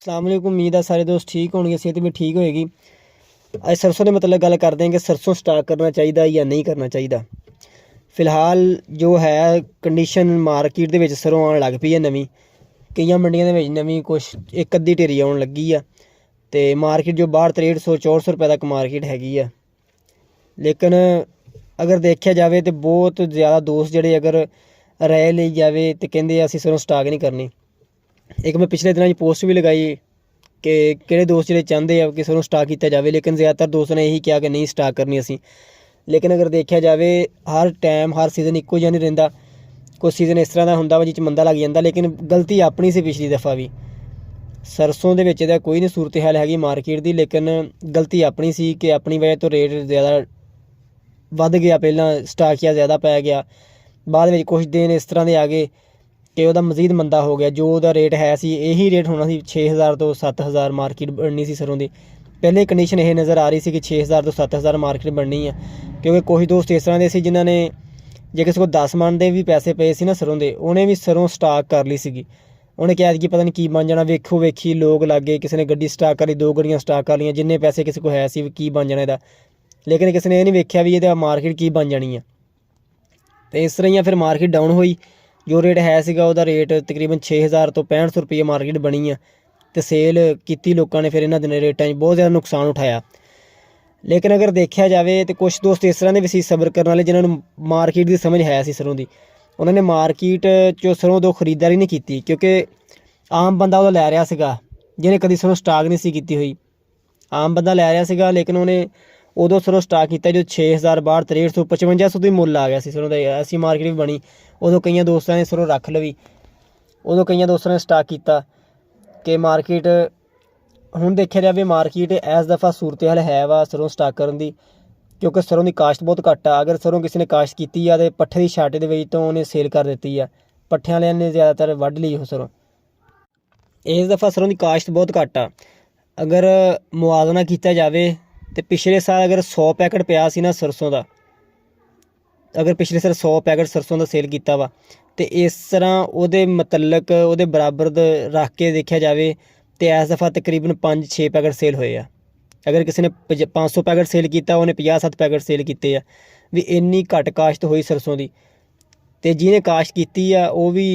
अस्सलाम वालेकुम। उम्मीद है सारे दोस्त ठीक होंगे, सेहत भी ठीक होएगी। ਅੱਜ सरसों ਦੇ मतलब गल करते हैं कि सरसों स्टाक करना चाहिए या नहीं करना चाहिए। फिलहाल जो है कंडीशन मार्केट ਦੇ ਵਿੱਚ ਸਰੋਂ ਆਉਣ ਲੱਗ ਪਈ ਹੈ ਨਵੀਂ, ਕਈਆਂ ਮੰਡੀਆਂ ਦੇ ਵਿੱਚ ਨਵੀਂ ਕੁਛ ਇੱਕ ਅੱਧੀ ਢੇਰੀ ਆਉਣ ਲੱਗੀ ਆ ਤੇ ਮਾਰਕੀਟ ਜੋ ਬਾਹਰ 6300 400 ਰੁਪਏ ਤੱਕ ਮਾਰਕੀਟ ਹੈਗੀ ਆ। ਲੇਕਿਨ ਅਗਰ ਦੇਖਿਆ ਜਾਵੇ ਤੇ ਬਹੁਤ ਜ਼ਿਆਦਾ ਦੋਸਤ ਜਿਹੜੇ ਅਗਰ ਰਾਏ ਲਈ ਜਾਵੇ ਤੇ ਕਹਿੰਦੇ ਅਸੀਂ ਸਰੋਂ ਸਟਾਕ ਨਹੀਂ ਕਰਨੀ। एक मैं पिछले दिनों पोस्ट भी लगाई कि किहड़े दोस्त जो चाहते हैं कि सरों स्टाक किया जाए, लेकिन ज़्यादातर दोस्तों ने यही कहा कि नहीं स्टाक करनी असी। लेकिन अगर देखा जाए हर टाइम हर सीजन इक्को जिहा नहीं रहिंदा, कुछ सीजन इस तरह का हुंदा जिस मंदा लग जाता। लेकिन गलती अपनी सी पिछली दफ़ा भी सरसों दे विच इहदा कोई नहीं सूरत हाल हैगी मार्केट की, लेकिन गलती अपनी सी कि अपनी वजह तो रेट ज़्यादा वध गया, पहला स्टाक ज़्यादा पै गया, बाद में कुछ दिन इस तरह के आ गए कि वह मजीद मंदा हो गया। जो वह रेट है सी यही रेट होना सी 6000 तो 7000 मार्केट बननी सी सरों की। पहले कंडीशन यह नज़र आ रही सी कि 6000 तो 7000 मार्केट बननी है, क्योंकि कुछ दोस्त इस तरह के सी जिन्होंने जे किसी को 10 मन के भी पैसे पे सी ना सरों के, उन्हें भी सरों स्टाक कर ली सी। उन्हें कहा कि पता नहीं की बन जाना, वेखो वेखी लोग लागे, किसी ने गड्डी स्टाक कर ली, 2 गड्डियां स्टाक कर लिया, जिन्ने पैसे किसी को है सी की बन जाना इहदा। लेकिन किसी ने यह नहीं वेख्या भी ये मार्केट की बन जानी है। तो इस तरह ही फिर मार्केट डाउन हुई। जो रेट है सीगा उहदा रेट तकरीबन 6000 तो 6500 रुपये मार्केट बनी है तो सेल की लोगों ने। फिर इन्होंने दिन रेटा बहुत ज़्यादा नुकसान उठाया। लेकिन अगर देखा जाए तो कुछ दोस्त इस तरह के भी सी सबर करने वाले जिन्होंने मार्केट की समझ है सी सरों की, उन्होंने मार्केट चो सरों तो खरीदारी नहीं की, क्योंकि आम बंदा वो लै रहा सीगा जिन्हें कभी सरों स्टाक नहीं सी की हुई। आम बंदा लै रहा सीगा, लेकिन उन्हें उदों सरों स्टाक किया जो 6000 बाहर 6300 5500 तो ही मुल आ गया सी सरों का। ऐसी मार्केट भी बनी। उदों कई दोस्तों ने सरों रख लवी, उदों कई दोस्तों ने स्टाक किया कि मार्केट हुण देखा जाए मार्केट इस दफ़ा सूरत हाल है वा सरों स्टाक करने की, क्योंकि सरों की काश्त बहुत घट आ। अगर सरों किसी ने काश्त की है तो पट्ठे की छाटे के तो उन्हें सेल कर दी है, पट्ठे वाले ने ज़्यादातर वढ़ ली सरों। इस दफ़ा सरों की काश्त बहुत घट आ। अगर मुआवजा किया जाए तो पिछले साल अगर 100 पैकेट पिया सी ना सरसों का, अगर पिछले साल 100 पैकेट सरसों का सेल किया वा तो इस तरह वो मतलब वो बराबर रख के देखा जाए तो इस दफ़ा तकरीबन 5-6 पैकेट सेल होए आ। अगर किसी ने 500 पैकेट सेल किया, उन्हें 50-60 पैकेट सेल किए आ। भी इन्नी घट काश्त हुई सरसों की, तो जिन्हें काश्त की आ वो भी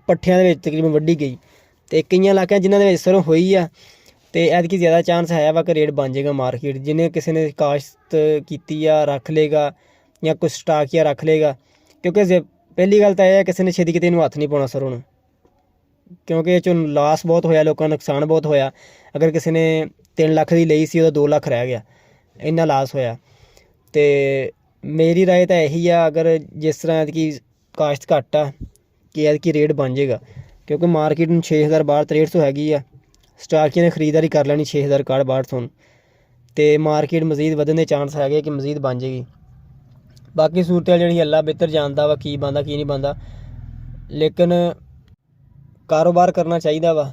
पट्ठियां दे विच तकरीबन वड्डी गई। तो कई इलाकों जिन्होंने सरों हुई आ तो ऐतकी ज़्यादा चांस है वा कि रेट बन जाएगा मार्केट। जिन्हें किसी ने काश्त की रख लेगा या कुछ स्टाक या रख लेगा, क्योंकि पहली गल तो यह है किसी ने छेती किते हथ नहीं पाना सरों, क्योंकि ये लॉस बहुत होया, लोगों का नुकसान बहुत होया। अगर किसी ने 3 लाख की ली सी 2 लाख रह गया, इन्ना लॉस होया। तो मेरी राय तो यही आ, अगर जिस तरह की काश्त घट आ कि ऐतकी रेट बन जाएगा, क्योंकि मार्केट 6000 बाहर 6300 हैगी आ। स्टाकिया ने खरीदारी कर लैनी 6000 6200 तो मार्केट मजीद वधन के चांस है कि मजीद बन जाएगी। बाकी सूरत जी अल्लाह बेहतर जानता वा की बनता की नहीं बनता, लेकिन कारोबार करना चाहिए वा,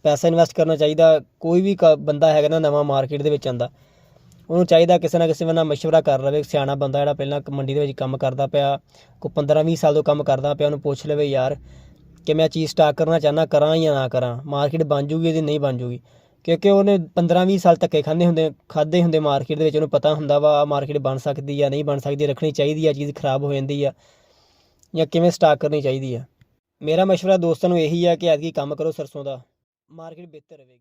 पैसा इन्वेस्ट करना चाहिए। कोई भी बंदा है ना नवा मार्केट के आंदा, उन्होंने चाहिए किसी ना किसी ना मशवरा कर लवे। सियाना बंदा जो पहला मंडी के काम करता पाया, कोई 15-20 साल तो काम करता पाया, उन्होंने पुछ लवे यार कि मैं चीज़ स्टाक करना चाहना, करा या ना करा, मार्केट बन जूगी या नहीं बन जूगी। क्योंकि उन्हें 15-20 साल धक्के खाधे होंगे मार्केट के, उन्हें पता होंगे वा मार्केट बन सकती या नहीं बन सकती, रखनी चाहिए चीज़ खराब हो जाती है या किमें स्टाक करनी चाहिए है। मेरा मशवरा दोस्तों को यही है कि ऐतकी काम करो सरसों का, मार्केट बेहतर रहेगी।